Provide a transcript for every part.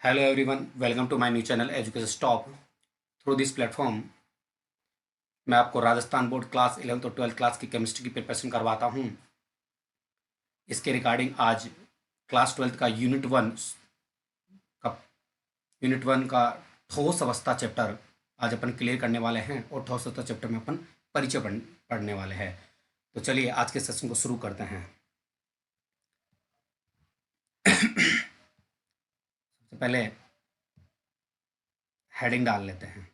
Hello everyone, welcome to my new channel Education Stop. Through this platform मैं आपको Rajasthan board class 11th और 12th class की chemistry की preparation करवाता हूँ। इसके रिगार्डिंग आज क्लास 12th का यूनिट वन का ठोस अवस्था चैप्टर आज अपन क्लियर करने वाले हैं और ठोस अवस्था चैप्टर में अपन परिचय पढ़ने वाले हैं। तो चलिए आज के सेशन को शुरू करते हैं। सबसे पहले हेडिंग डाल लेते हैं।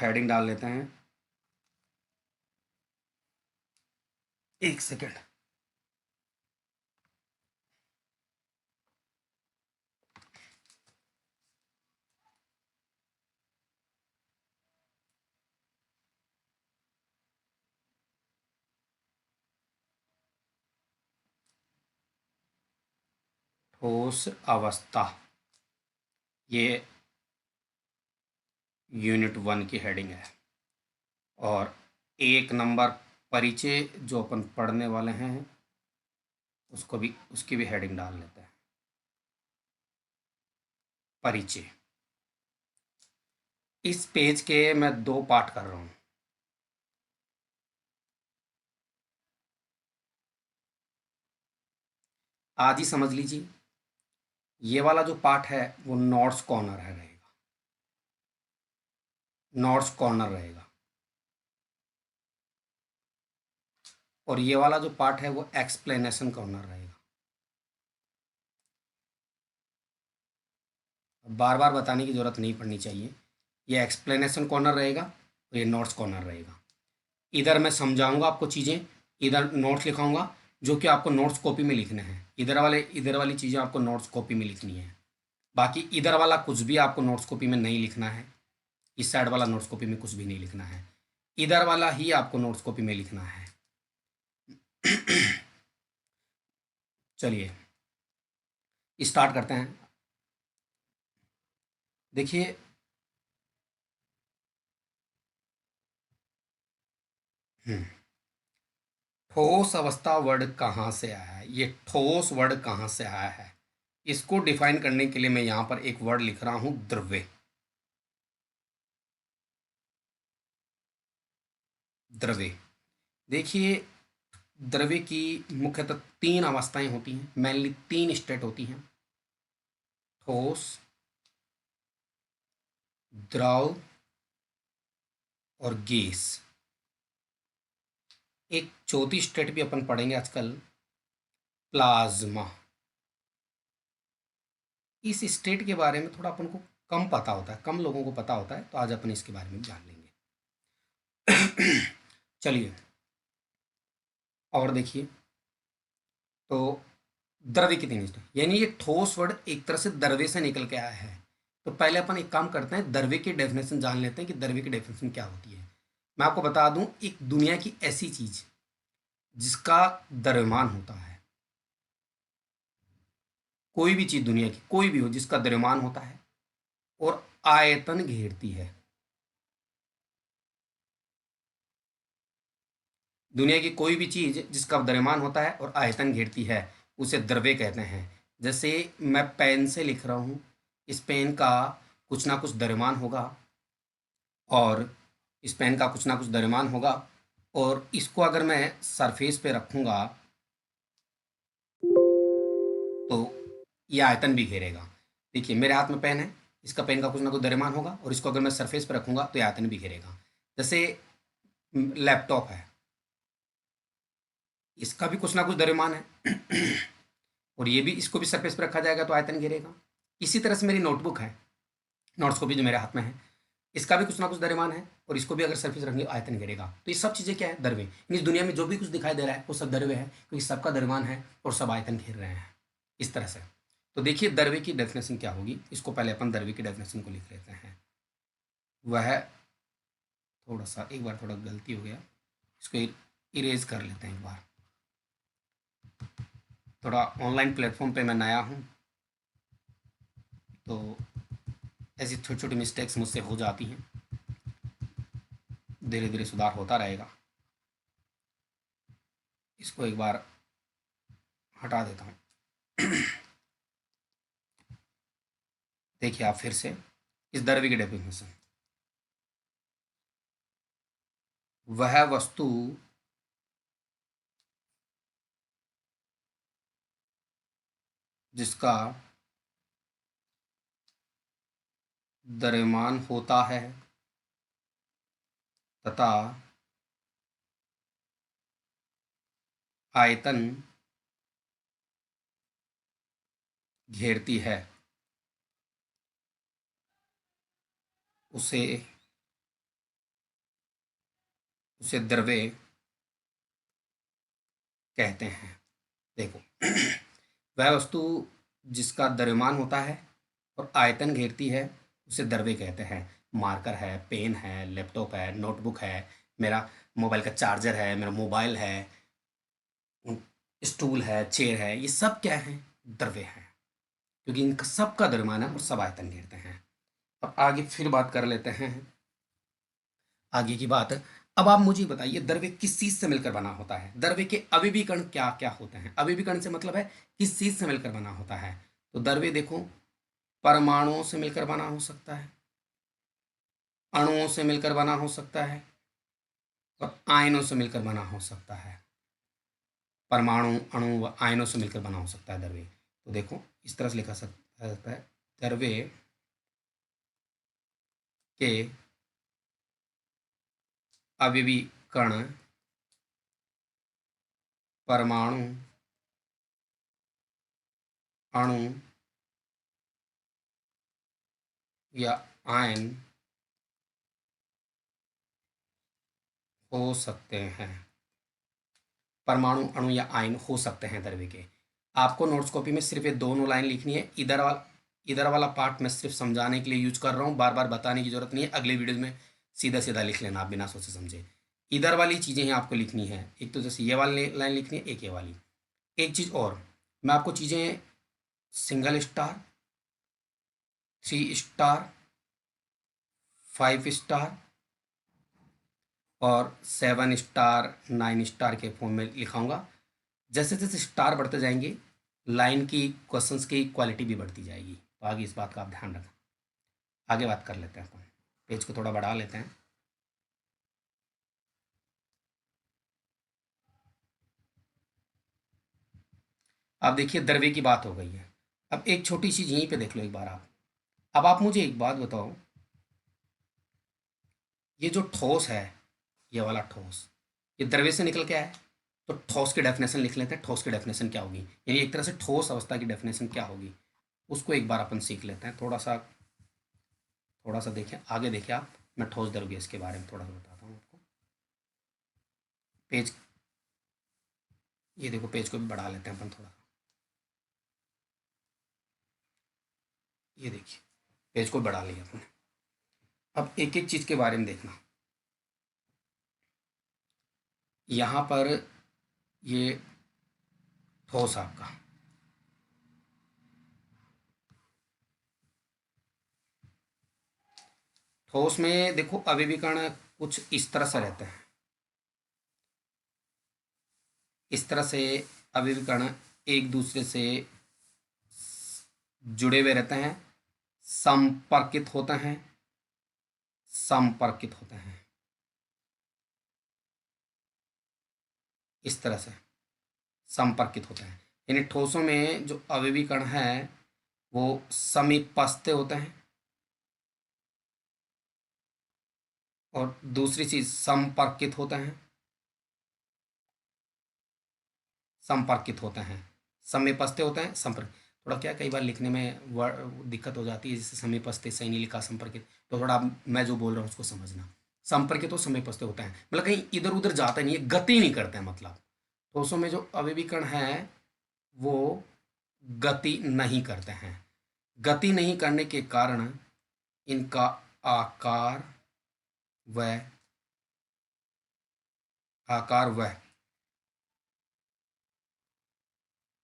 हेडिंग डाल लेते हैं। एक सेकेंड। ठोस अवस्था, ये यूनिट 1 की हेडिंग है। और 1 नंबर परिचय जो अपन पढ़ने वाले हैं उसकी भी हेडिंग डाल लेते हैं। परिचय। इस पेज के मैं 2 पार्ट कर रहा हूँ। आज ही समझ लीजिए, ये वाला जो पार्ट है वो नोट्स कॉर्नर है रहेगा। नोट्स कॉर्नर रहेगा। और ये वाला जो पार्ट है वो एक्सप्लेनेशन कॉर्नर रहेगा। बार बार बताने की ज़रूरत नहीं पड़नी चाहिए। ये एक्सप्लेनेशन कॉर्नर रहेगा और ये नोट्स कॉर्नर रहेगा। इधर मैं समझाऊंगा आपको चीज़ें, इधर नोट्स लिखाऊंगा जो कि आपको नोट्स कॉपी में लिखने हैं। इधर वाली चीज़ें आपको नोट्स कॉपी में लिखनी है। बाकी इधर वाला कुछ भी आपको नोट्स कॉपी में नहीं लिखना है। इस साइड वाला नोट्स कॉपी में कुछ भी नहीं लिखना है। इधर वाला ही आपको नोट्स कॉपी में लिखना है। चलिए स्टार्ट करते हैं। देखिए, ठोस अवस्था वर्ड कहाँ से आया है, ये ठोस वर्ड कहाँ से आया है, इसको डिफाइन करने के लिए मैं यहाँ पर एक वर्ड लिख रहा हूँ, द्रव्य। द्रव्य। देखिए, द्रव्य की मुख्यतः 3 अवस्थाएं होती हैं, मेनली 3 स्टेट होती हैं। ठोस, द्रव और गैस। एक चौथी स्टेट भी अपन पढ़ेंगे आजकल, प्लाज्मा। इस स्टेट के बारे में थोड़ा अपन को कम पता होता है, कम लोगों को पता होता है, तो आज अपन इसके बारे में जान लेंगे। चलिए और देखिए, तो द्रव्य की 3 स्टेट, यानी ये ठोस वर्ड एक तरह से द्रव्य से निकल के आया है। तो पहले अपन एक काम करते हैं, द्रव्य की डेफिनेशन जान लेते हैं कि द्रव्य की डेफिनेशन क्या होती है। मैं आपको बता दूं, एक दुनिया की ऐसी चीज जिसका द्रव्यमान होता है, कोई भी चीज दुनिया की कोई भी हो जिसका द्रव्यमान होता है और आयतन घेरती है। दुनिया की कोई भी चीज जिसका द्रव्यमान होता है और आयतन घेरती है उसे द्रव्य कहते हैं। जैसे मैं पेन से लिख रहा हूँ, इस पेन का कुछ ना कुछ द्रव्यमान होगा और इस पेन का कुछ ना कुछ द्रव्यमान होगा, और इसको अगर मैं सरफेस पे रखूँगा तो ये आयतन भी घेरेगा। देखिए, मेरे हाथ में पेन है, इसका पेन का कुछ ना कुछ द्रव्यमान होगा और इसको अगर मैं सरफेस पे रखूँगा तो ये आयतन भी घेरेगा। जैसे लैपटॉप है, इसका भी कुछ ना कुछ द्रव्यमान है और ये भी, इसको भी सरफेस पे रखा जाएगा तो आयतन घेरेगा। इसी तरह से मेरी नोटबुक है, नोट्स कॉपी जो मेरे हाथ में है, इसका भी कुछ ना कुछ द्रव्यमान है और इसको भी अगर सरफेस रखेंगे आयतन घेरेगा। तो ये सब चीज़ें क्या है, द्रव्य। इस दुनिया में जो भी कुछ दिखाई दे रहा है वो सब द्रव्य है, क्योंकि सबका द्रव्यमान है और सब आयतन घेर रहे हैं इस तरह से। तो देखिए द्रव्य की डेफिनेशन क्या होगी, इसको पहले अपन द्रव्य की डेफिनेशन को लिख लेते हैं। वह थोड़ा सा, एक बार थोड़ा गलती हो गया, इसको इरेज कर लेते हैं एक बार। थोड़ा ऑनलाइन प्लेटफॉर्म पे मैं नया हूँ तो ऐसी छोटी छोटी मिस्टेक्स मुझसे हो जाती हैं। धीरे धीरे सुधार होता रहेगा। इसको एक बार हटा देता हूँ। देखिए आप फिर से इस द्रव्य की डेफिनेशन, वह वस्तु जिसका द्रव्यमान होता है तथा आयतन घेरती है, उसे उसे द्रव्य कहते हैं। देखो वह वस्तु जिसका द्रव्यमान होता है और आयतन घेरती है उसे द्रव्य कहते हैं। मार्कर है, पेन है, लैपटॉप है, नोटबुक है, मेरा मोबाइल का चार्जर है, मेरा मोबाइल है, स्टूल है, चेयर है, ये सब क्या है? द्रव्य है, क्योंकि इनका सबका द्रव्यमान है और सब आयतन घेरते हैं। अब आगे फिर बात कर लेते हैं, आगे की बात। अब आप मुझे बताइए द्रव्य किस चीज से मिलकर बना होता है? द्रव्य के अवयवी कण क्या क्या होते हैं? अवयवी कण से मतलब है किस चीज से मिलकर बना होता है। तो द्रव्य देखो, परमाणुओं से मिलकर बना हो सकता है, अणुओं से मिलकर बना हो सकता है और आयनों से मिलकर बना हो सकता है। परमाणु, अणु व आयनों से मिलकर बना हो सकता है द्रव्य। तो देखो इस तरह से लिखा सकता है, द्रव्य के अवयवी कण परमाणु, अणु या आयन हो सकते हैं। परमाणु, अणु या आयन हो सकते हैं द्रव्य के। आपको नोट्स कॉपी में सिर्फ ये दोनों लाइन लिखनी है। इधर वाला पार्ट मैं सिर्फ समझाने के लिए यूज कर रहा हूँ, बार बार बताने की जरूरत नहीं है। अगले वीडियो में सीधा सीधा लिख लेना आप बिना सोचे समझे। इधर वाली चीज़ें ही आपको लिखनी है, एक तो जैसे ये वाली लाइन लिखनी है, एक ये वाली। एक चीज़ और, मैं आपको चीज़ें सिंगल स्टार, 3 स्टार, 5 स्टार और 7 स्टार, 9 स्टार के फॉर्म में लिखाऊंगा। जैसे जैसे स्टार बढ़ते जाएंगे लाइन की, क्वेश्चंस की क्वालिटी भी बढ़ती जाएगी। तो आगे इस बात का आप ध्यान रखें। आगे बात कर लेते हैं अपन, पेज को थोड़ा बढ़ा लेते हैं। अब देखिए द्रव्य की बात हो गई है। अब एक छोटी सी यहीं पे देख लो एक बार आप। अब आप मुझे एक बात बताओ, ये जो ठोस है, ये वाला ठोस, ये द्रव्य से निकल के आया है। तो ठोस की डेफिनेशन लिख लेते हैं। ठोस की डेफिनेशन क्या होगी, यानी एक तरह से ठोस अवस्था की डेफिनेशन क्या होगी, उसको एक बार अपन सीख लेते हैं। थोड़ा सा देखें, आगे देखिए आप, मैं ठोस द्रव्य गैस के बारे में थोड़ा सा बताता हूँ आपको। पेज, ये देखो पेज को भी बढ़ा लेते हैं अपन थोड़ा। ये देखिए पेज को बढ़ा लिया अपन। अब एक एक चीज़ के बारे में देखना। यहाँ पर ये ठोस आपका, ठोस में देखो अविवीकरण कुछ इस तरह से रहते हैं, इस तरह से अविवीकरण एक दूसरे से जुड़े हुए रहते हैं, संपर्कित होते हैं, संपर्कित होते हैं इस तरह से संपर्कित होते हैं। यानी ठोसों में जो अविवीकरण है वो समीपस्थ होते हैं, और दूसरी चीज संपर्कित होते हैं, संपर्कित होते हैं। समीपस्थ होते हैं, संपर्क, थोड़ा क्या कई बार लिखने में दिक्कत हो जाती है, जैसे समीपस्थ सही नहीं लिखा, संपर्कित, तो थोड़ा मैं जो बोल रहा हूँ उसको समझना। संपर्कित तो समीपस्थ होता है, मतलब कहीं इधर उधर जाता नहीं है, गति नहीं करते हैं। मतलब ठोसों में जो अविवीकरण है वो गति नहीं करते हैं। गति नहीं करने के कारण इनका आकार व आकार व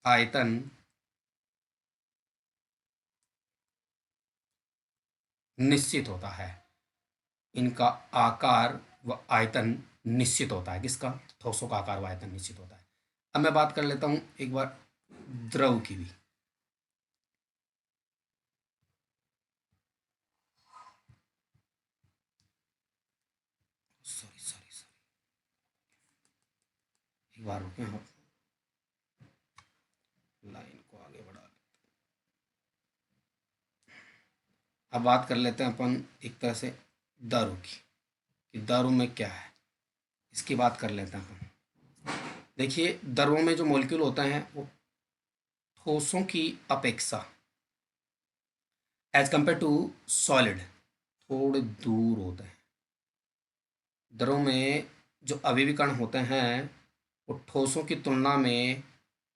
आयतन निश्चित होता है। इनका आकार वह आयतन निश्चित होता है। किसका? ठोसों का आकार व आयतन निश्चित होता है। अब मैं बात कर लेता हूँ एक बार द्रव की भी। सॉरी सॉरी सॉरी, एक बार रुके, हम लाइन को आगे बढ़ा लेते हैं। अब बात कर लेते हैं अपन एक तरह से दारू की, कि दारू में क्या है, इसकी बात कर लेते हैं अपन। देखिए, दारुओं में जो मॉलिक्यूल होते हैं वो ठोसों की अपेक्षा एज कंपेयर टू सॉलिड थोड़े दूर होते हैं। दरों में जो अवयवी कण होते हैं वो ठोसों की तुलना में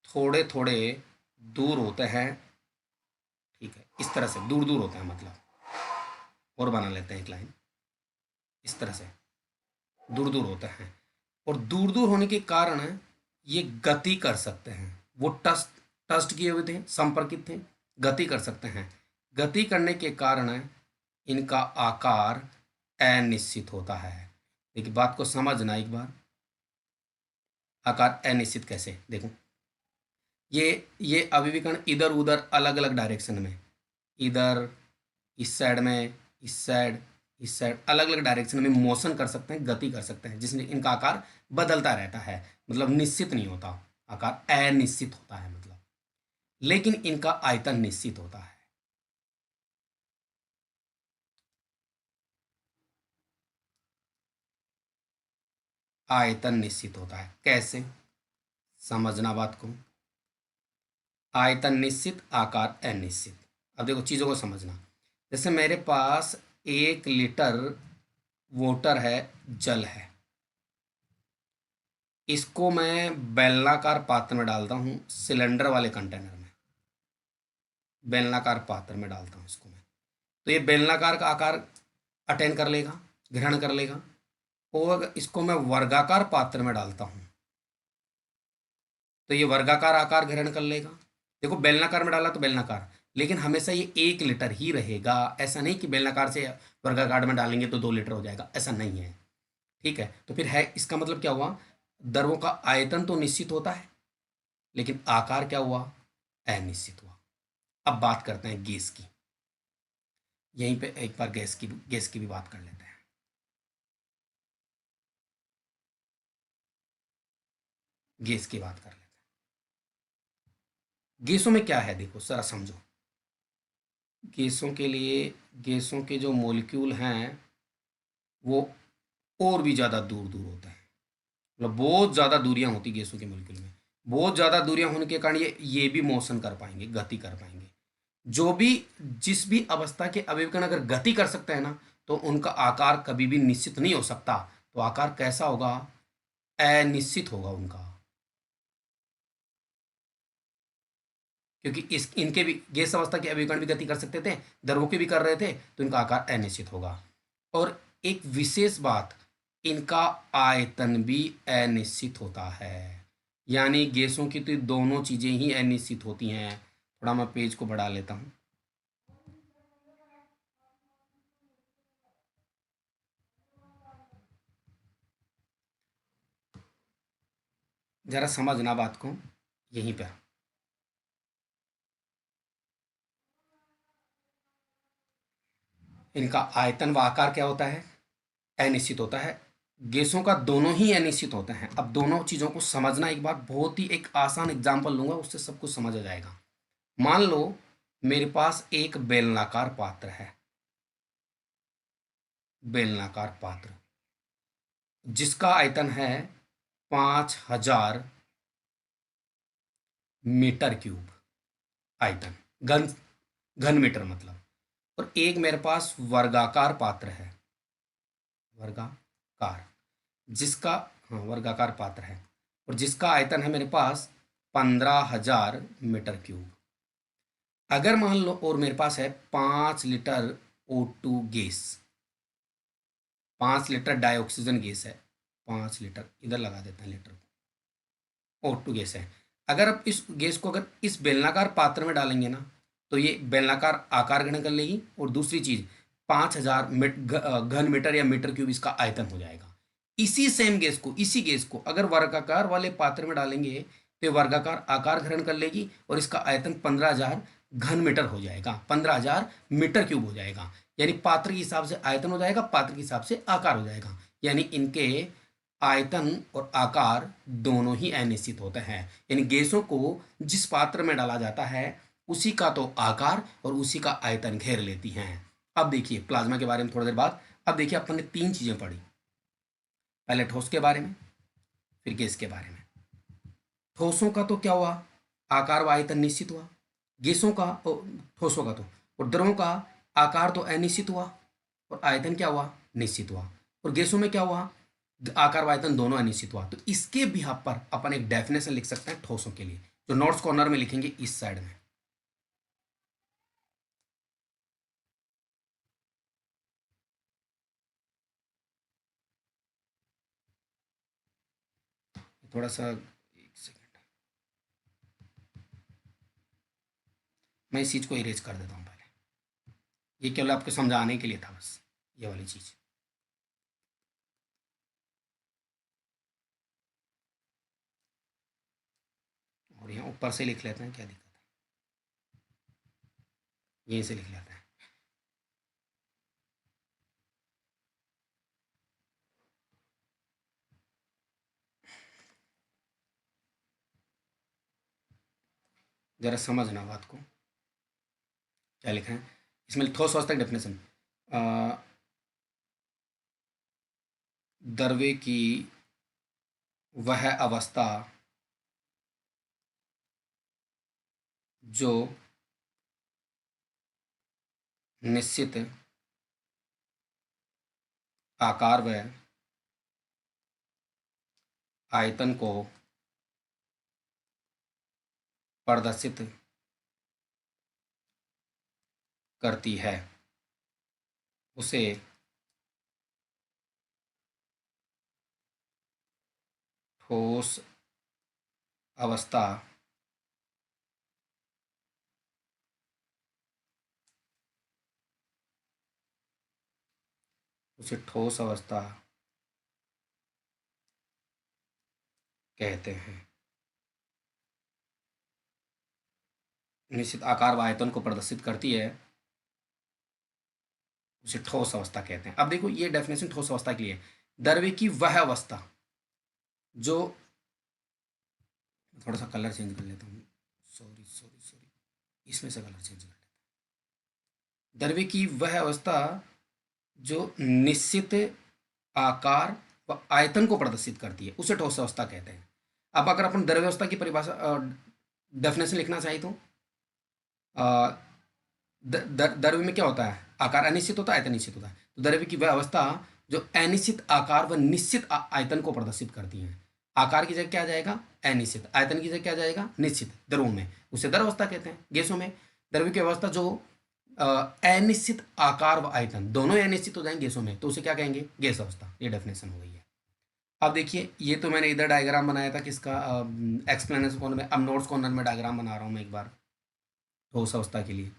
थोड़े थोड़े दूर होते हैं। ठीक है, इस तरह से दूर दूर होते हैं, मतलब और बना लेते हैं एक लाइन, इस तरह से दूर दूर होते हैं। और दूर दूर होने के कारण ये गति कर सकते हैं। वो टस्ट टस्ट किए हुए थे, संपर्कित थे, गति कर सकते हैं। गति करने के कारण इनका आकार अनिश्चित होता है। देखिए, बात को समझना एक बार। आकार अनिश्चित कैसे? देखो, ये अभिविकर्ण इधर उधर अलग अलग डायरेक्शन में, इधर, इस साइड में, इस साइड, इस साइड, अलग अलग डायरेक्शन में मोशन कर सकते हैं, गति कर सकते हैं, जिसमें इनका आकार बदलता रहता है, मतलब निश्चित नहीं होता। आकार अनिश्चित होता है मतलब, लेकिन इनका आयतन निश्चित होता है। आयतन निश्चित होता है कैसे? समझना बात को। आयतन निश्चित, आकार अनिश्चित। अब देखो, चीज़ों को समझना। जैसे मेरे पास 1 लीटर वाटर है, जल है, इसको मैं बेलनाकार पात्र में डालता हूँ, सिलेंडर वाले कंटेनर में, बेलनाकार पात्र में डालता हूँ इसको मैं, तो ये बेलनाकार का आकार अटेन कर लेगा, ग्रहण कर लेगा। और इसको मैं वर्गाकार पात्र में डालता हूँ तो ये वर्गाकार आकार ग्रहण कर लेगा। देखो, बेलनाकार में डाला तो बेलनाकार, लेकिन हमेशा ये 1 लीटर ही रहेगा। ऐसा नहीं कि बेलनाकार से वर्गाकार में डालेंगे तो 2 लीटर हो जाएगा, ऐसा नहीं है। ठीक है, तो फिर है, इसका मतलब क्या हुआ? द्रवों का आयतन तो निश्चित होता है, लेकिन आकार क्या हुआ? अनिश्चित हुआ। अब बात करते हैं गैस की। यहीं पे एक बार गैस की भी बात कर लेते हैं। गैस की बात कर लेते हैं। गैसों में क्या है, देखो जरा समझो। गैसों के जो मॉलिक्यूल हैं वो और भी ज़्यादा दूर दूर होते हैं, मतलब बहुत ज़्यादा दूरियां होती गैसों के मॉलिक्यूल में। बहुत ज़्यादा दूरियां होने के कारण ये भी मोशन कर पाएंगे, गति कर पाएंगे। जो भी जिस भी अवस्था के अवयवकण अगर गति कर सकते हैं ना, तो उनका आकार कभी भी निश्चित नहीं हो सकता। तो आकार कैसा होगा? अनिश्चित होगा उनका, क्योंकि इस इनके भी गैस अवस्था के अवयवकण भी गति कर सकते थे, द्रवों के भी कर रहे थे, तो इनका आकार अनिश्चित होगा। और एक विशेष बात, इनका आयतन भी अनिश्चित होता है। यानी गैसों की तो दोनों चीजें ही अनिश्चित होती हैं। थोड़ा मैं पेज को बढ़ा लेता हूं। जरा समझना बात को यहीं पर। इनका आयतन व आकार क्या होता है? अनिश्चित होता है। गैसों का दोनों ही अनिश्चित होते हैं। अब दोनों चीज़ों को समझना एक बार, बहुत ही एक आसान एग्जाम्पल लूंगा, उससे सब कुछ समझ आ जाएगा। मान लो मेरे पास एक बेलनाकार पात्र है, बेलनाकार पात्र जिसका आयतन है 5000 मीटर क्यूब, आयतन घन घन मीटर मतलब। और एक मेरे पास वर्गाकार पात्र है, वर्गाकार, जिसका, हाँ, वर्गाकार पात्र है, और जिसका आयतन है मेरे पास 15,000 मीटर क्यूब। अगर मान लो और मेरे पास है 5 litre O2 gas, 5 litre dioxygen gas है, 5 लीटर, इधर लगा देते हैं लीटर को, O2 गैस है। अगर आप इस गैस को अगर इस बेलनाकार पात्र में डालेंगे ना, तो ये बेलनाकार आकार ग्रहण कर लेगी। और दूसरी चीज, 5,000 घन मीटर या मीटर क्यूब इसका आयतन हो जाएगा। इसी सेम गैस को, इसी गैस को अगर वर्गाकार वाले पात्र में डालेंगे तो ये वर्गाकार आकार ग्रहण कर लेगी और इसका आयतन 15,000 घन मीटर हो जाएगा, 15,000 मीटर क्यूब हो जाएगा। यानी पात्र के हिसाब से आयतन हो जाएगा, पात्र के हिसाब से आकार हो जाएगा। यानी इनके आयतन और आकार दोनों ही अनिश्चित होते हैं। यानी गैसों को जिस पात्र में डाला जाता है उसी का तो आकार और उसी का आयतन घेर लेती हैं। अब देखिए प्लाज्मा के बारे में थोड़ी देर बाद। अब देखिए अपन ने 3 चीजें पढ़ी, पहले ठोस के बारे में, फिर गैस के बारे में। ठोसों का तो क्या हुआ, आकार व आयतन निश्चित हुआ। गैसों का ठोसों का तो और द्रवों का आकार तो अनिश्चित हुआ और आयतन क्या हुआ, निश्चित हुआ। और गैसों में क्या हुआ, आकार व आयतन दोनों अनिश्चित हुआ। तो इसके बिहाफ पर अपन एक डेफिनेशन लिख सकते हैं ठोसों के लिए, जो नोट्स कॉर्नर में लिखेंगे इस साइड में। थोड़ा सा एक सेकेंड, मैं इस चीज को इरेज कर देता हूँ पहले। ये केवल आपको समझाने के लिए था बस, ये वाली चीज। और यहाँ ऊपर से लिख लेते हैं, क्या दिक्कत है, यहीं से लिख लेते हैं। जरा समझना बात को, क्या लिखा है इसमें। ठोस अवस्था की डेफिनेशन, द्रव्य की वह अवस्था जो निश्चित आकार व आयतन को प्रदर्शित करती है उसे ठोस अवस्था कहते हैं। निश्चित आकार व आयतन को प्रदर्शित करती है उसे ठोस अवस्था कहते हैं। अब देखो ये डेफिनेशन ठोस अवस्था के लिए, द्रव्य की वह अवस्था जो, थोड़ा सा कलर चेंज कर लेता हूँ, सॉरी सॉरी सॉरी, इसमें से कलर चेंज कर लेता हूँ। द्रव्य की वह अवस्था जो निश्चित आकार व आयतन को प्रदर्शित करती है उसे ठोस अवस्था कहते हैं। अब अगर अपन द्रव्य अवस्था की परिभाषा डेफिनेशन लिखना चाहे तो द्रव्य में क्या होता है, आकार अनिश्चित होता है, आयतन निश्चित होता है। तो द्रव्य की वह अवस्था जो अनिश्चित आकार व निश्चित आयतन को प्रदर्शित करती है। आकार की जगह क्या आ जाएगा, अनिश्चित, आयतन की जगह क्या आ जाएगा, निश्चित। द्रवों में उसे द्रव अवस्था कहते हैं। गैसों में द्रव्य की अवस्था जो अनिश्चित आकार व आयतन दोनों अनिश्चित हो जाएंगे गैसों में, तो उसे क्या कहेंगे, गैस अवस्था। ये डेफिनेशन हो गई है। अब देखिए ये तो मैंने इधर डायग्राम बनाया था किसका, एक्सप्लेनेशन कॉर्नर में। अब नोट्स कॉर्नर में डायग्राम बना रहा हूँ मैं एक बार ठोस अवस्था के लिए।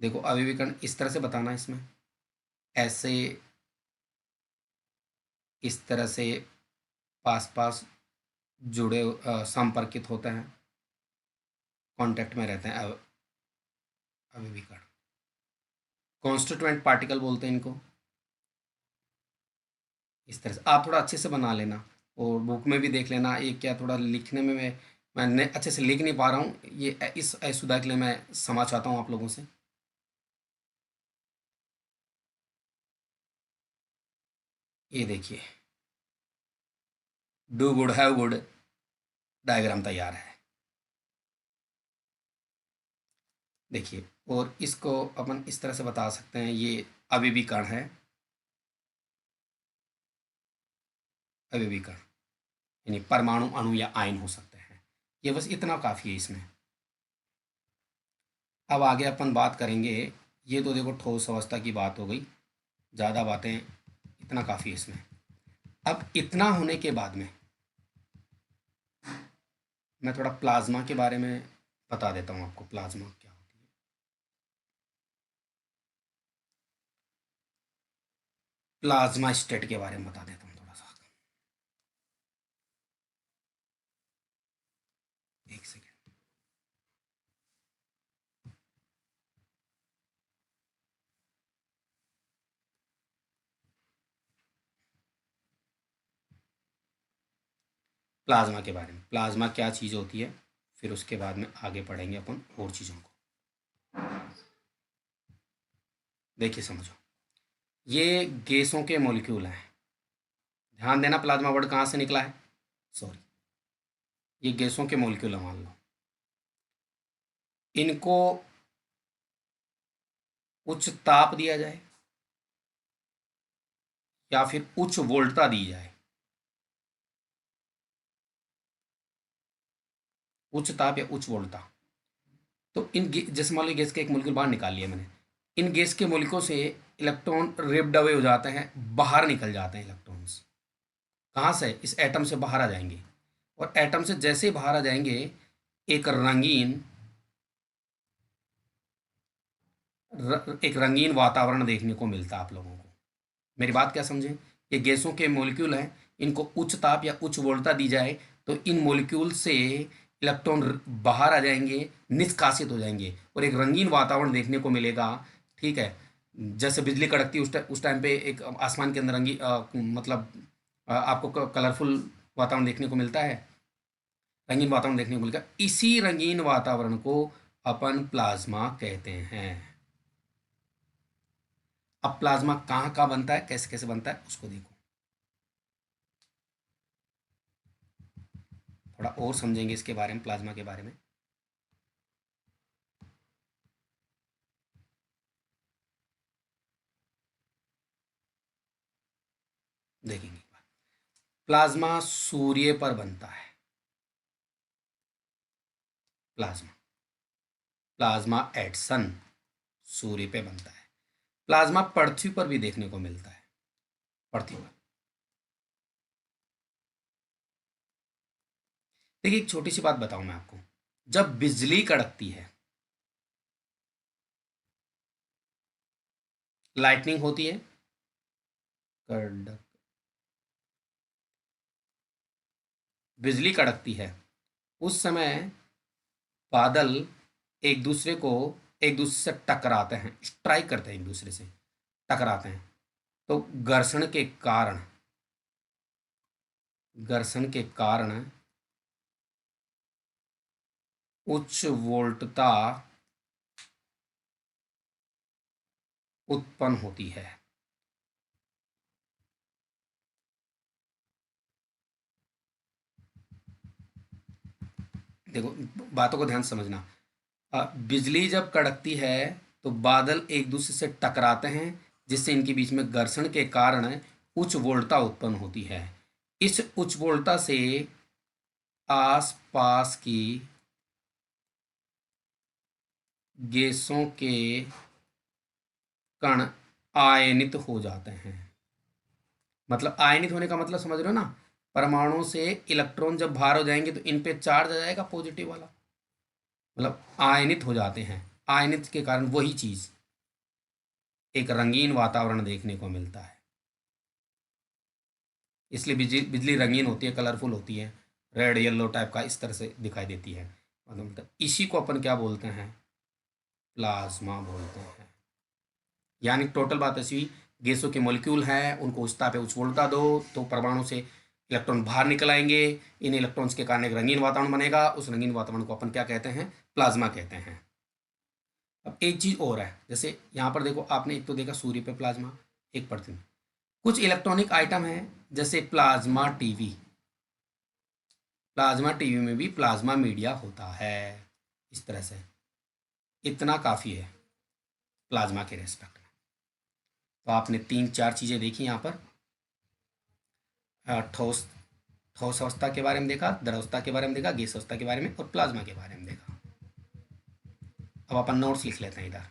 देखो अभिविकर्ण इस तरह से बताना, इसमें ऐसे इस तरह से पास पास जुड़े संपर्कित होते हैं, कांटेक्ट में रहते हैं अभिविकर्ण। कॉन्स्टिट्यूएंट पार्टिकल बोलते हैं इनको। इस तरह से आप थोड़ा अच्छे से बना लेना और बुक में भी देख लेना। ये क्या थोड़ा लिखने में मैं अच्छे से लिख नहीं पा रहा हूँ, ये इस असुविधा के लिए मैं क्षमा चाहता हूँ आप लोगों से। ये देखिए do good have good diagram तैयार है, देखिए। और इसको अपन इस तरह से बता सकते हैं, ये अभिविकर्ण है, अभिविकर्ण यानी परमाणु, अणु या आयन हो सकते हैं। ये बस इतना काफ़ी है इसमें। अब आगे अपन बात करेंगे, ये तो देखो ठोस अवस्था की बात हो गई, ज़्यादा बातें, इतना काफ़ी है इसमें। अब इतना होने के बाद में मैं थोड़ा प्लाज्मा के बारे में बता देता हूँ आपको, प्लाज्मा क्या होती है। प्लाज्मा स्टेट के बारे में बता देता हूँ थोड़ा सा। एक सेकेंड। प्लाज्मा के बारे में, प्लाज्मा क्या चीज़ होती है, फिर उसके बाद में आगे पढ़ेंगे अपन और चीज़ों को। देखिए समझो, ये गैसों के मॉलिक्यूल हैं। ध्यान देना, प्लाज्मा वर्ड कहाँ से निकला है, सॉरी, ये गैसों के मॉलिक्यूल है मान लो। इनको उच्च ताप दिया जाए या फिर उच्च वोल्टता दी जाए, उच्च ताप या उच्च वोल्टता, तो जैसे मान लो गैस के एक मॉलिक्यूल बाहर निकाल लिया मैंने, इन गैस के मॉलिक्यूल से इलेक्ट्रॉन रिप्ड अवे हो जाते हैं, बाहर निकल जाते हैं इलेक्ट्रॉन्स। कहाँ से, इस एटम से बाहर आ जाएंगे, और एटम से जैसे ही बाहर आ जाएंगे एक रंगीन वातावरण देखने को मिलता है आप लोगों को। मेरी बात क्या समझे, ये गैसों के मॉलिक्यूल हैं, इनको उच्च ताप या उच्च वोल्टता दी जाए तो इन मॉलिक्यूल से इलेक्ट्रॉन बाहर आ जाएंगे, निष्कासित हो जाएंगे, और एक रंगीन वातावरण देखने को मिलेगा। ठीक है, जैसे बिजली कड़कती है उस टाइम पे एक आसमान के अंदर मतलब आपको कलरफुल वातावरण देखने को मिलता है, रंगीन वातावरण देखने को मिलेगा। इसी रंगीन वातावरण को अपन प्लाज्मा कहते हैं। अब प्लाज्मा कहाँ कहाँ बनता है, कैसे कैसे बनता है, उसको देखो, थोड़ा और समझेंगे इसके बारे में, प्लाज्मा के बारे में। देखेंगे प्लाज्मा सूर्य पर बनता है। प्लाज्मा प्लाज्मा एट सन, सूर्य पे बनता है। प्लाज्मा पृथ्वी पर भी देखने को मिलता है, पृथ्वी पर। देखिए एक छोटी सी बात बताऊं मैं आपको, जब बिजली कड़कती है, लाइटनिंग होती है, कड़क बिजली कड़कती है, उस समय बादल एक दूसरे से टकराते हैं, स्ट्राइक करते हैं, एक दूसरे से टकराते हैं। तो घर्षण के कारण उच्च वोल्टता उत्पन्न होती है। देखो बातों को ध्यान से समझना, बिजली जब कड़कती है तो बादल एक दूसरे से टकराते हैं, जिससे इनके बीच में घर्षण के कारण उच्च वोल्टता उत्पन्न होती है। इस उच्च वोल्टता से आसपास की गैसों के कण आयनित हो जाते हैं। मतलब आयनित होने का मतलब समझ रहे हो ना, परमाणु से इलेक्ट्रॉन जब बाहर हो जाएंगे तो इन पे चार्ज आ जाएगा पॉजिटिव वाला, मतलब आयनित हो जाते हैं। आयनित के कारण वही चीज, एक रंगीन वातावरण देखने को मिलता है। इसलिए बिजली बिजली रंगीन होती है, कलरफुल होती है, रेड येलो टाइप का इस तरह से दिखाई देती है। मतलब इसी को अपन क्या बोलते हैं, प्लाज्मा बोलते हैं। यानी टोटल बात ऐसी हुई, गैसों के मॉलिक्यूल हैं, उनको उच्च ताप पे उच्च वोल्टता दो तो परमाणु से इलेक्ट्रॉन बाहर निकल आएंगे, इन इलेक्ट्रॉन्स के कारण एक रंगीन वातावरण बनेगा, उस रंगीन वातावरण को अपन क्या कहते हैं, प्लाज्मा कहते हैं। अब एक चीज़ और है, जैसे यहाँ पर देखो, आपने एक तो देखा सूर्य पे प्लाज्मा, एक पृथ्वी। कुछ इलेक्ट्रॉनिक आइटम है जैसे प्लाज्मा टीवी में भी प्लाज्मा मीडिया होता है। इस तरह से इतना काफ़ी है प्लाज्मा के रेस्पेक्ट में। तो आपने तीन चार चीज़ें देखी यहाँ पर, ठोस ठोस अवस्था के बारे में देखा, द्रव अवस्था के बारे में देखा, गैस अवस्था के बारे में, और प्लाज्मा के बारे में देखा। अब अपन नोट्स लिख लेते हैं इधर।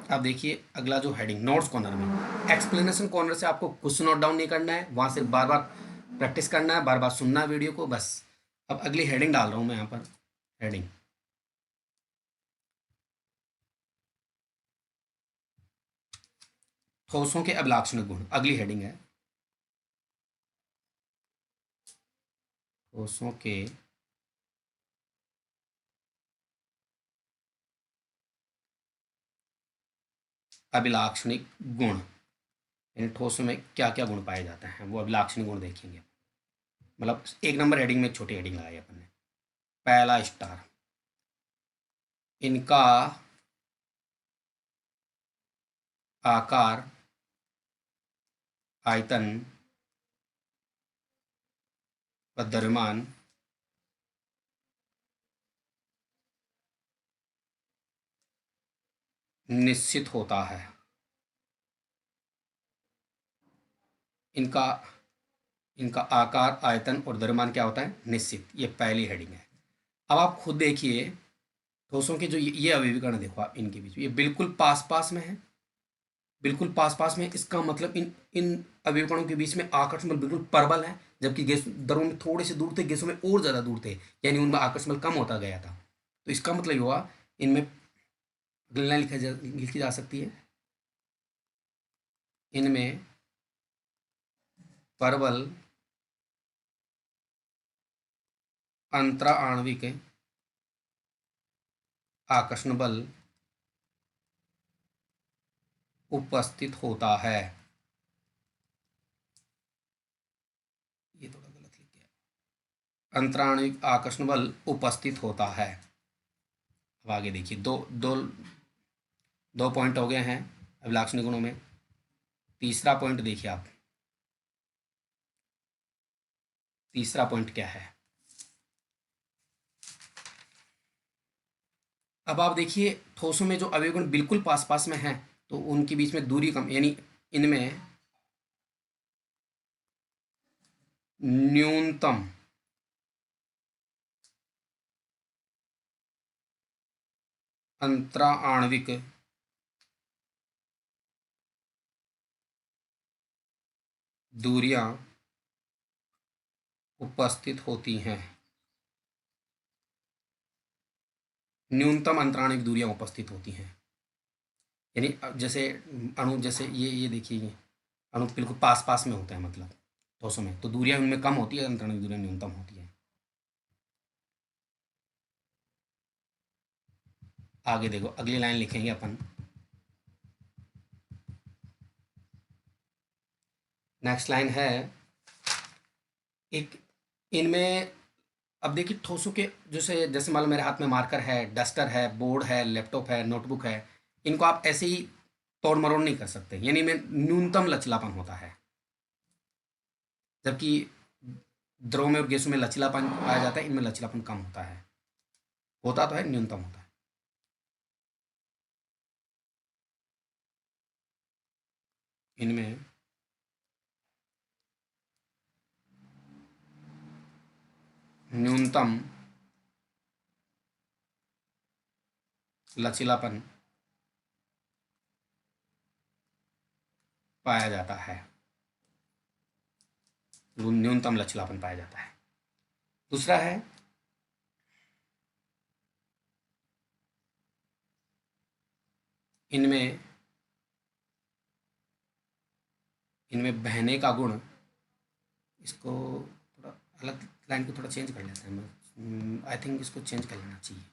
अब देखिए अगला जो हेडिंग, नोट्स कॉर्नर में, एक्सप्लेनेशन कॉर्नर से आपको कुछ नोट डाउन नहीं करना है, वहाँ से बार बार प्रैक्टिस करना है, बार बार सुनना है वीडियो को, बस। अब अगली हेडिंग डाल रहा हूँ मैं यहाँ पर, हेडिंग ठोसों के अभिलाक्षणिक गुण, अगली हेडिंग है ठोसों के अभिलाक्षणिक गुण, यानी ठोसों में क्या क्या गुण पाए जाते हैं वो अभिलाक्षणिक गुण देखेंगे। मतलब 1 नंबर हेडिंग में एक छोटी हेडिंग लगाई अपन ने। पहला स्टार, इनका आकार, आयतन व द्रव्यमान निश्चित होता है। इनका इनका आकार, आयतन और द्रव्यमान क्या होता है? निश्चित। ये पहली हेडिंग है। अब आप खुद देखिए ठोसों के जो ये अभिविकर्ण देखो आप, इनके बीच ये बिल्कुल पास पास में है, बिल्कुल पास पास में। इसका मतलब इन इन अभिविकर्णों के बीच में आकर्षण बल बिल्कुल परबल है, जबकि गैस दरों में थोड़े से दूर थे, गैसों में और ज़्यादा दूर थे, यानी उनमें आकर्षण बल कम होता गया था। तो इसका मतलब ये हुआ इनमें अगली लाइन लिखी जा सकती है, इनमें परबल अंतरा आणविक आकर्षण बल उपस्थित होता है। ये थोड़ा गलत लिख गया, अंतराणविक आकर्षण बल उपस्थित होता है। अब आगे देखिए, दो दो दो पॉइंट हो गए हैं अभिलाक्षणिक गुणों में। तीसरा पॉइंट देखिए आप, तीसरा पॉइंट क्या है? अब आप देखिए ठोसों में जो अवयवगुण बिल्कुल पास पास में हैं तो उनके बीच में दूरी कम, यानी इनमें न्यूनतम अंतरा आणविक दूरियां उपस्थित होती हैं। न्यूनतम अंतराणिक दूरियां उपस्थित होती हैं, यानी जैसे अणु, जैसे ये देखिए, ये अणु बिल्कुल पास पास में होते हैं, मतलब ठोसों में तो दूरियां उनमें कम होती है, अंतराणिक दूरियां न्यूनतम होती है। आगे देखो, अगली लाइन लिखेंगे अपन, नेक्स्ट लाइन है एक, इनमें अब देखिए ठोसों के, जैसे जैसे मान लो मेरे हाथ में मार्कर है, डस्टर है, बोर्ड है, लैपटॉप है, नोटबुक है, इनको आप ऐसे ही तोड़ मरोड़ नहीं कर सकते, यानी इनमें न्यूनतम लचीलापन होता है। जबकि द्रव में और गैसों में लचीलापन पाया जाता है, इनमें लचीलापन कम होता है, होता तो है, न्यूनतम होता है। इनमें न्यूनतम लचीलापन पाया जाता है, न्यूनतम लचीलापन पाया जाता है। दूसरा है इनमें इनमें बहने का गुण, इसको थोड़ा अलग लाइन को थोड़ा चेंज कर लेते हैं, मैं आई थिंक इसको चेंज कर लेना चाहिए।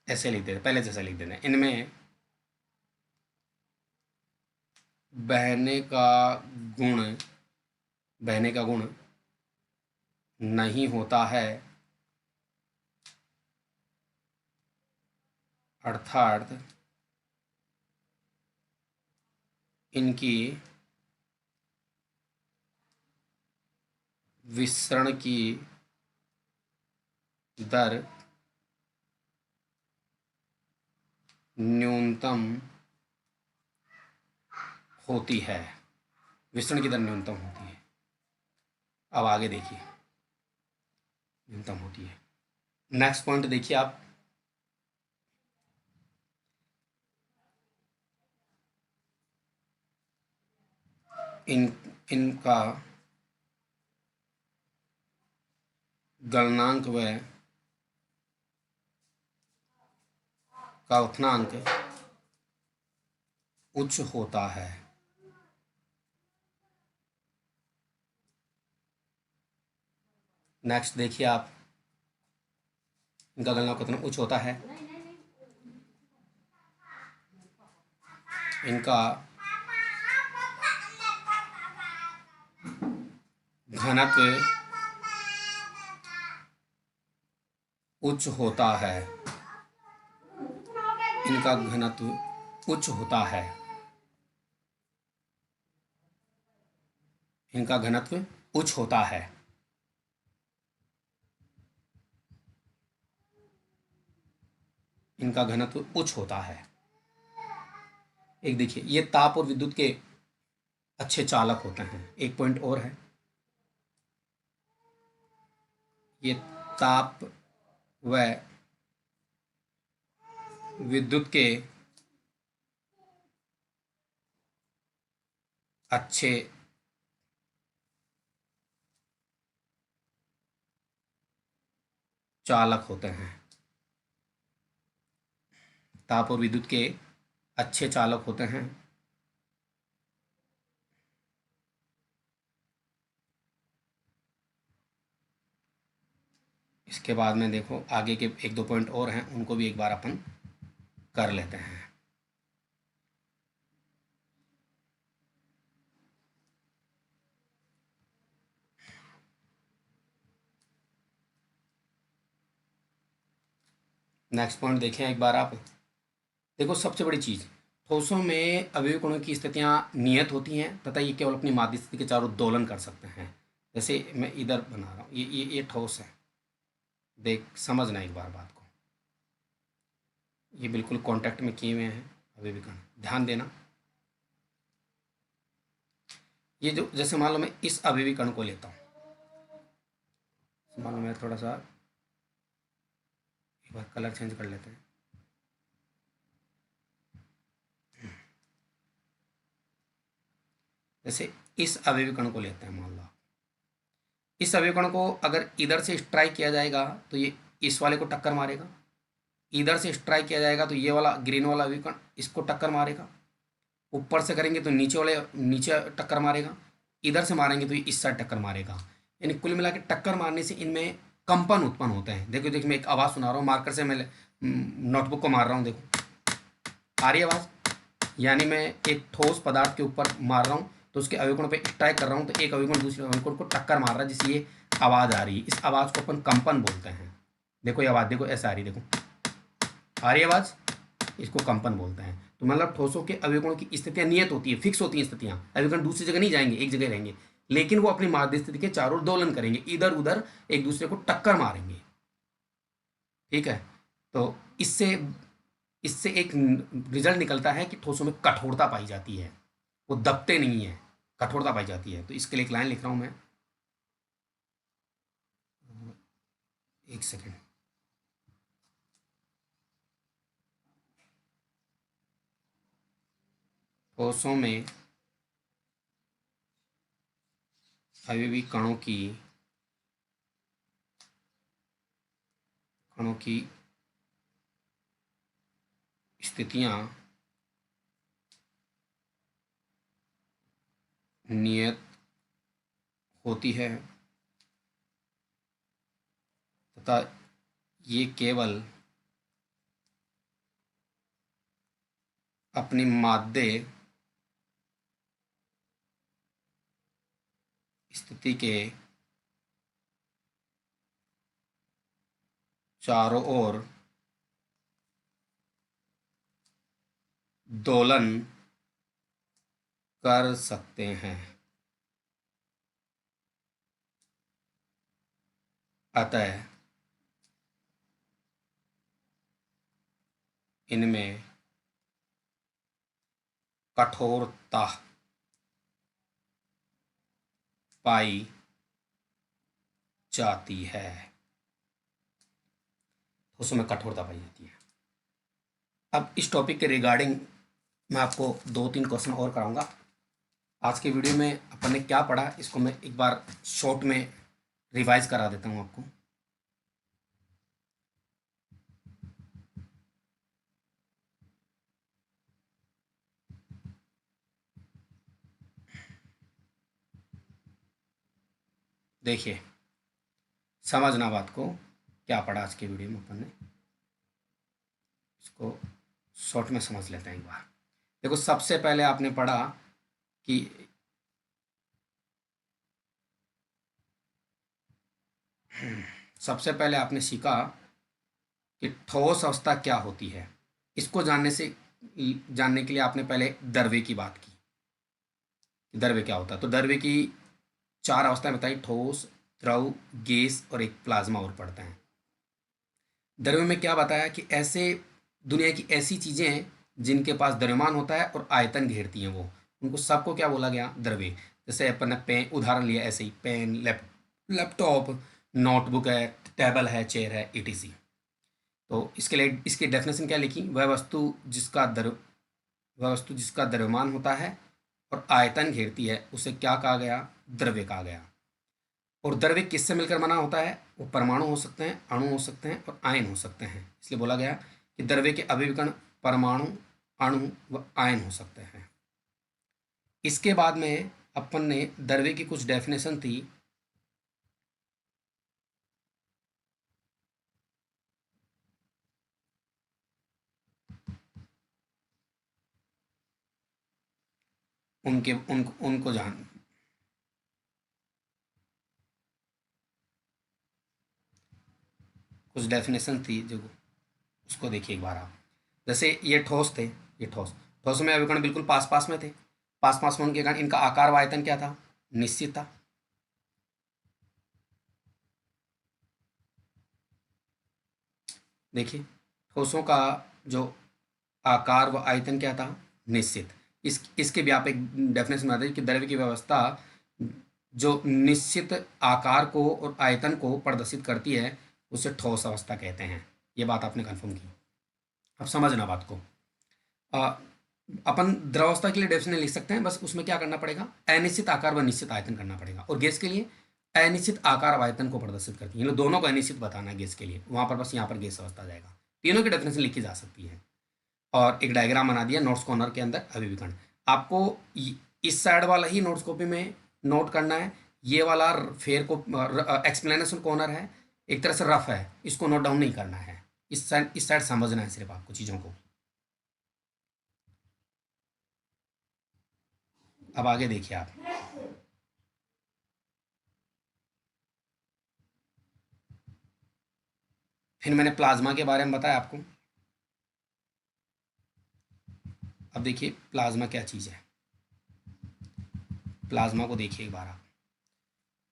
ऐसे लिख देते, पहले जैसा लिख देते हैं, इनमें बहने का गुण बहने का गुण नहीं होता है, अर्थात इनकी विसरण की दर न्यूनतम होती है, विसरण की दर न्यूनतम होती है। अब आगे देखिए, न्यूनतम होती है। नेक्स्ट पॉइंट देखिए आप, इन इनका गलनांक व का उत्थानांक उच्च होता है। नेक्स्ट देखिए आप, इनका गलनांक कितना उच्च होता है। इनका घनत्व उच्च होता है। इनका घनत्व उच्च होता है। इनका घनत्व उच्च होता है। इनका घनत्व उच्च होता है। एक देखिए, ये ताप और विद्युत के अच्छे चालक होते हैं। एक पॉइंट और है, ये ताप व विद्युत के अच्छे चालक होते हैं। ताप और विद्युत के अच्छे चालक होते हैं। इसके बाद में देखो आगे के एक दो पॉइंट और हैं, उनको भी एक बार अपन कर लेते हैं। नेक्स्ट पॉइंट देखें एक बार आप। देखो सबसे बड़ी चीज़, ठोसों में अवयवी कणों की स्थितियां नियत होती हैं तथा ये केवल अपनी माध्य स्थिति के चारों दोलन कर सकते हैं। जैसे मैं इधर बना रहा हूँ, ये ठोस है। देख समझना एक बार बात को, ये बिल्कुल कांटेक्ट में किए हुए हैं अवयवी कण, ध्यान देना। ये जो जैसे मान लो मैं इस अवयवी कण को लेता हूँ, मान लो मैं थोड़ा सा एक बार कलर चेंज कर लेते हैं। जैसे इस अवयवी कण को लेते हैं, मान लो इस अवयवी कण को अगर इधर से स्ट्राइक किया जाएगा तो ये इस वाले को टक्कर मारेगा। इधर से स्ट्राइक किया जाएगा तो ये वाला ग्रीन वाला अवयवी कण इसको टक्कर मारेगा। ऊपर से करेंगे तो नीचे वाले नीचे टक्कर मारेगा। इधर से मारेंगे तो ये इस साइड टक्कर मारेगा। यानी कुल मिला के टक्कर मारने से इनमें कंपन उत्पन्न होते हैं। देखो देखो मैं एक आवाज़ सुना रहा हूँ, मार्कर से मैं नोटबुक को मार रहा हूँ, देखो आ रही है आवाज़। यानी मैं एक ठोस पदार्थ के ऊपर मार रहा हूँ तो उसके अवयवकों पे स्ट्राइक कर रहा हूँ तो एक अवयवकोण दूसरे अवयवकोण को टक्कर मार रहा है, जिससे ये आवाज़ आ रही है। इस आवाज़ को अपन कंपन बोलते हैं। देखो ये आवाज़ देखो ऐसे आ रही है, देखो आ रही है आवाज़, इसको कंपन बोलते हैं। तो मतलब ठोसों के अवयवकों की स्थितियां नियत होती है, फिक्स होती हैं स्थितियां। अवयवकोण दूसरी जगह नहीं जाएंगे, एक जगह रहेंगे, लेकिन वो अपनी माध्य स्थिति के चारों दोलन करेंगे, इधर उधर एक दूसरे को टक्कर मारेंगे। ठीक है, तो इससे इससे एक रिजल्ट निकलता है कि ठोसों में कठोरता पाई जाती है, वो दबते नहीं है, कठोरता पाई जाती है। तो इसके लिए एक लाइन लिख रहा हूं मैं, एक सेकेंड। ठोसों में अवयवी कणों की स्थितियां नियत होती है तथा ये केवल अपनी माध्य स्थिति के चारों ओर दोलन कर सकते हैं। अतः इनमें कठोरता पाई जाती है, ठोसों में कठोरता पाई जाती है। अब इस टॉपिक के रिगार्डिंग मैं आपको 2-3 क्वेश्चन और कराऊंगा। आज के वीडियो में अपन ने क्या पढ़ा इसको मैं एक बार शॉर्ट में रिवाइज करा देता हूं आपको। देखिए, समझना बात को, क्या पढ़ा आज के वीडियो में अपन ने, इसको शॉर्ट में समझ लेते हैं एक बार। देखो, सबसे पहले आपने पढ़ा कि सबसे पहले आपने सीखा कि ठोस अवस्था क्या होती है। इसको जानने के लिए आपने पहले द्रव्य की बात की, द्रव्य क्या होता है। तो द्रव्य की 4 अवस्थाएं बताई, ठोस, द्रव, गैस और एक प्लाज्मा और पढ़ते हैं। द्रव्य में क्या बताया कि ऐसे दुनिया की ऐसी चीज़ें हैं जिनके पास द्रव्यमान होता है और आयतन घेरती हैं, वो उनको सबको क्या बोला गया, द्रव्य। जैसे अपन ने पेन उदाहरण लिया, ऐसे ही पेन, लैपटॉप, नोटबुक है, टेबल है, चेयर है, etc। तो इसके लिए इसकी डेफिनेशन क्या लिखी, वह वस्तु जिसका द्रव्यमान होता है और आयतन घेरती है उसे क्या कहा गया, द्रव्य कहा गया। और द्रव्य किससे मिलकर बना होता है, वो परमाणु हो सकते हैं, अणु हो सकते हैं और आयन हो सकते हैं। इसलिए बोला गया कि द्रव्य के अभिविकर्ण परमाणु, अणु व आयन हो सकते हैं। इसके बाद में अपन ने द्रव्य की कुछ डेफिनेशन थी। उनको जान कुछ डेफिनेशन थी जो, उसको देखिए एक बार आप। जैसे ये ठोस थे, ये ठोस में अभिकर्ण बिल्कुल पास पास में थे। पास पास में होने के कारण इनका आकार व आयतन क्या था, निश्चित था। देखिए, ठोसों का जो आकार व आयतन क्या था, निश्चित। इसके भी आप एक डेफिनेशन बता दें कि द्रव्य की व्यवस्था जो निश्चित आकार को और आयतन को प्रदर्शित करती है उसे ठोस अवस्था कहते हैं। ये बात आपने कंफर्म की। अब समझना बात को। अ, अपन द्रवावस्था के लिए डेफिनेशन लिख सकते हैं, बस उसमें क्या करना पड़ेगा, अनिश्चित आकार व निश्चित आयतन करना पड़ेगा। और गैस के लिए अनिश्चित आकार व आयतन को प्रदर्शित करती है, दोनों को अनिश्चित बताना है गैस के लिए, वहां पर बस यहाँ पर गैस अवस्था जाएगा। तीनों की डेफिनेशन लिखी जा सकती है। और एक डायग्राम बना दिया नोट्स कॉर्नर के अंदर, अभिविकर्ण। आपको इस साइड वाला ही नोट्स कॉपी में नोट करना है। ये वाला फेयर को एक्सप्लेनेशन कॉर्नर है, एक तरह से रफ है, इसको नोट डाउन नहीं करना है। इस साइड समझना है सिर्फ आपको चीज़ों को। अब आगे देखिए आप। फिर मैंने प्लाज्मा के बारे में बताया आपको। अब देखिए प्लाज्मा क्या चीज़ है। प्लाज्मा को देखिए एक बार आप।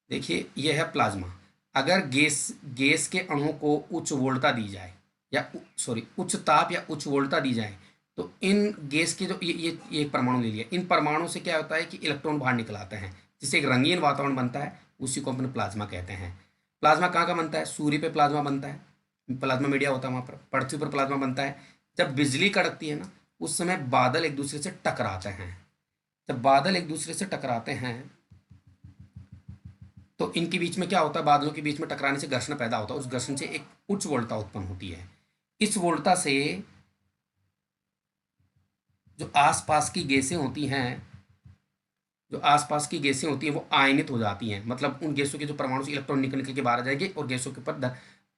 देखिए यह है प्लाज्मा। अगर गैस के अणुओं को उच्च वोल्टता दी जाए, या उच्च ताप या उच्च वोल्टता दी जाए, तो इन गैस के जो ये एक परमाणु ले लिया, इन परमाणु से क्या होता है कि इलेक्ट्रॉन बाहर निकल आते हैं, जिससे एक रंगीन वातावरण बनता है। उसी को अपन प्लाज्मा कहते हैं। प्लाज्मा कहाँ का बनता है, सूर्य पे प्लाज्मा बनता है, प्लाज्मा मीडिया होता है वहाँ पर। पृथ्वी पर प्लाज्मा बनता है जब बिजली कड़कती है ना, उस समय बादल एक दूसरे से टकराते हैं। जब बादल एक दूसरे से टकराते हैं तो इनके बीच में क्या होता है, बादलों के बीच में टकराने से घर्षण पैदा होता है। उस घर्षण से एक उच्च वोल्टता उत्पन्न होती है। इस वोल्टता से जो आसपास की गैसें होती हैं, वो आयनित हो जाती हैं। मतलब उन गैसों के जो परमाणु से इलेक्ट्रॉन निकल निकल के बाहर आ जाएंगे और गैसों के ऊपर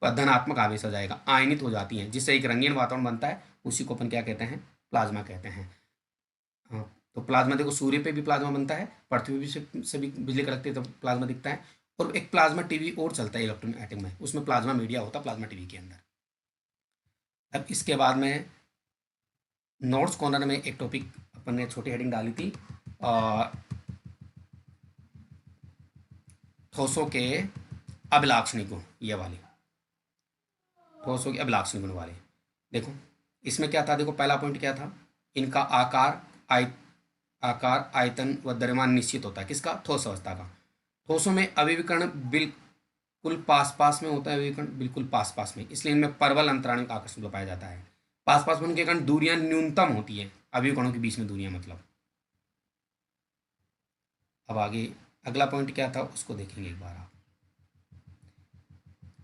धनात्मक आवेश आ जाएगा, आयनित हो जाती हैं, जिससे एक रंगीन वातावरण बनता है। उसी को अपन क्या कहते हैं, प्लाज्मा कहते हैं। हाँ, तो प्लाज्मा देखो, सूर्य पे भी प्लाज्मा बनता है, पृथ्वी भी से भी बिजली कड़कती है तो प्लाज्मा दिखता है। और एक प्लाज्मा टीवी और चलता है इलेक्ट्रॉन एटम में, उसमें प्लाज्मा मीडिया होता है प्लाज्मा टीवी के अंदर। अब इसके बाद में नोट्स कॉर्नर में एक टॉपिक अपन ने छोटी हेडिंग डाली थी, ठोसों के अभिलाक्षणिक गुण। ये वाली ठोसों के अभिलाक्षणिक गुण वाले देखो, इसमें क्या था, देखो पहला पॉइंट क्या था, इनका आकार, आयतन व द्रव्यमान निश्चित होता है। किसका, ठोस अवस्था का। ठोसों में अवयवीकरण बिल्कुल पास पास में होता है, अवयवीकरण बिल्कुल पास पास में, इसलिए इनमें परवल अंतराणु का आकर्षण पाया जाता है। पास पास होने के कारण दूरियां न्यूनतम होती है, अवयवीकरणों के बीच में दूरियां मतलब। अब आगे अगला पॉइंट क्या था उसको देखेंगे एक बार आप।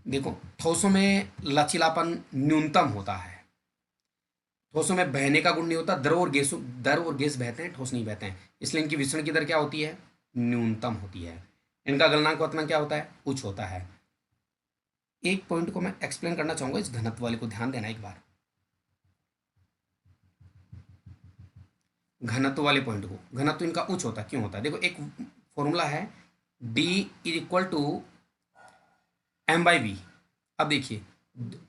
देखो ठोसों में लचीलापन न्यूनतम होता है, ठोसों में बहने का गुण नहीं होता, द्रव और गैस बहते हैं, ठोस नहीं बहते हैं, इसलिए इनकी विसरण की दर क्या होती है, न्यूनतम होती है। इनका गलनांक उतना क्या होता है, उच्च होता है। एक पॉइंट को मैं एक्सप्लेन करना चाहूंगा, इस घनत्व वाले को ध्यान देना एक बार, घनत्व वाले पॉइंट को। घनत्व इनका उच्च होता है, क्यों होता है, देखो एक फॉर्मूला है D equal to M by V. अब देखिए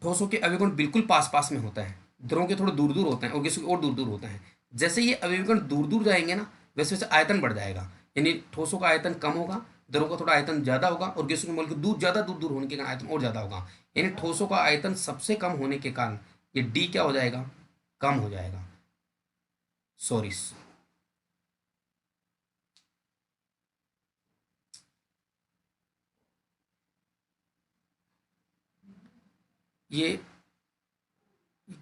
ठोसों के अवयवगुण बिल्कुल पास पास में होता है, द्रवों के थोड़े दूर दूर होते हैं और गैसों के और दूर दूर होते हैं। जैसे ये अवयवगुण दूर दूर जाएंगे ना, वैसे वैसे आयतन बढ़ जाएगा, यानी ठोसों का आयतन कम होगा, द्रवों का थोड़ा आयतन ज़्यादा होगा और गैसों के मोल के दूर ज़्यादा दूर दूर होने के कारण आयतन और ज़्यादा होगा। यानी ठोसों का आयतन सबसे कम होने के कारण ये डी क्या हो जाएगा, कम हो जाएगा। सॉरी, ये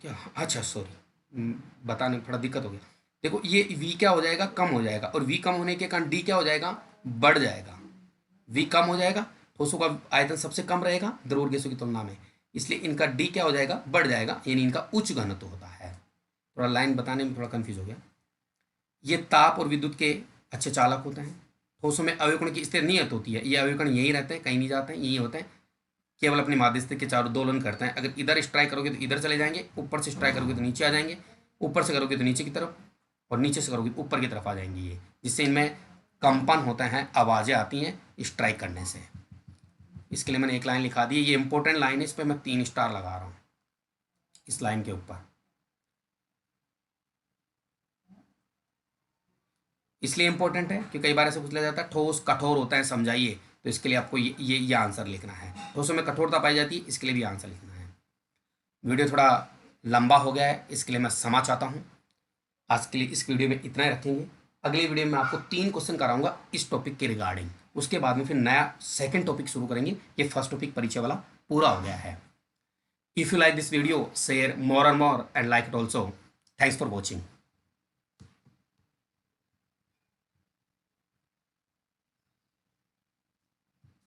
क्या, अच्छा सॉरी, बताने में थोड़ा दिक्कत हो गया। देखो ये v क्या हो जाएगा, कम हो जाएगा, और v कम होने के कारण d क्या हो जाएगा, बढ़ जाएगा। v कम हो जाएगा, ठोसों का आयतन सबसे कम रहेगा द्रव और गैसों की तुलना में, इसलिए इनका d क्या हो जाएगा, बढ़ जाएगा, यानी इनका उच्च घनत्व होता है। थोड़ा लाइन बताने में थोड़ा कंफ्यूज हो गया। ये ताप और विद्युत के अच्छे चालक होते हैं। ठोसों में अवयवकण की स्थिर नियत होती है, ये अवयवकण यही रहते हैं, कहीं नहीं जाते हैं, यही होते हैं, केवल अपने माध्यस्थ के चारों दोलन करते हैं। अगर इधर स्ट्राइक करोगे तो इधर चले जाएंगे, ऊपर से स्ट्राइक करोगे तो नीचे आ जाएंगे, ऊपर से करोगे तो नीचे की तरफ, और नीचे से करोगे तो ऊपर की तरफ आ जाएंगे ये, जिससे इनमें कंपन होते हैं, आवाज़ें आती हैं स्ट्राइक करने से। इसके लिए मैंने एक लाइन लिखा दी है, ये इंपॉर्टेंट लाइन है, इस पर मैं 3 स्टार लगा रहा हूँ इस लाइन के ऊपर। इसलिए इंपॉर्टेंट है कि कई बार ऐसे पूछ लिया जाता है ठोस कठोर होता है, समझाइए, तो इसके लिए आपको ये आंसर लिखना है। ठोसों में कठोरता पाई जाती है, इसके लिए भी आंसर लिखना है। वीडियो थोड़ा लंबा हो गया है, इसके लिए मैं क्षमा चाहता हूँ। आज के लिए इस वीडियो में इतना ही रखेंगे। अगले वीडियो में आपको 3 क्वेश्चन कराऊंगा इस टॉपिक के रिगार्डिंग, उसके बाद में फिर नया सेकंड टॉपिक शुरू करेंगे। ये फर्स्ट टॉपिक परिचय वाला पूरा हो गया है। If you like this video, share more and more and like it also. Thanks for watching.